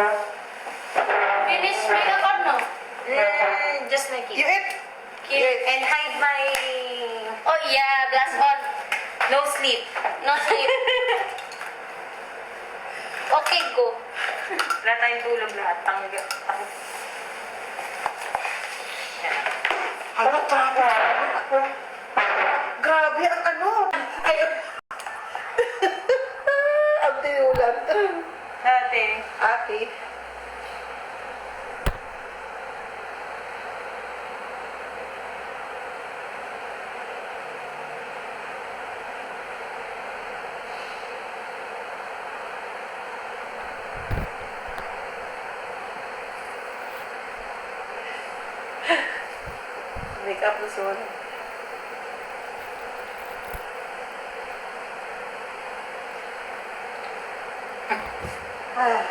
Finish makeup or no? Just make You it. eat? Cute. And hide my Oh yeah, blast on. no sleep. No sleep. Okay, go. Wala tayong tulog lahat. Hala, grabe. Grabe ang ano. Ay, ang tinulan. Dati. Ate. Makeup na suwan. Ah.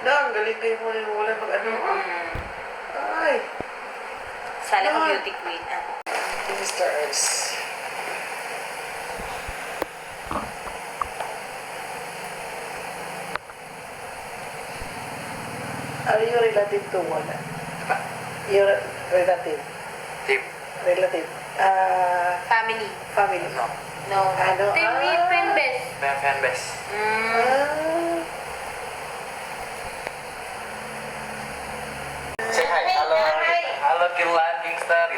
Ang galing kayo mo yung wala mag-ano. Ay. Sala ko beauty queen. Stars. Are you relative to one? You're relative. Tip. Relative. Family. Family. No. No. Ano? TV pen best. Fan best. Say hi. Halo. Hi. Halo Kirlan Gangster.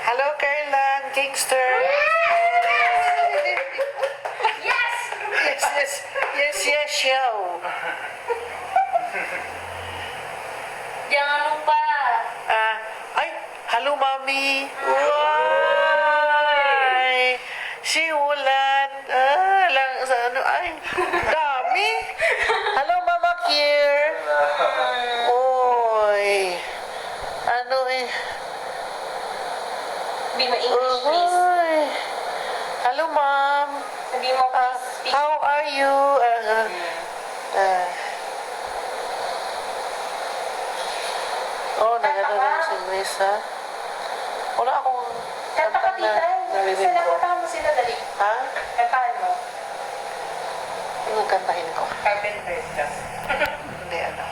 Hello, Carlan, Kingster. Yes! Yes, show. Jangan lupa. Ay, hello, Mami. Why? Si Ulan. Lang sa ano, ay, dami. Hello, Mama Kier. Oy. Ano eh. Sabi mo English, please. Oy. Hello, Mom. Sabi mo, please speak. How are you? Nagano lang si Lisa. Wala akong Kanta ka, tita. narinig Sila, ko. kantahan mo sila, dali. Ha? Kantahan mo. Yung kantahin ko. Carpenters ka. Hindi, ano.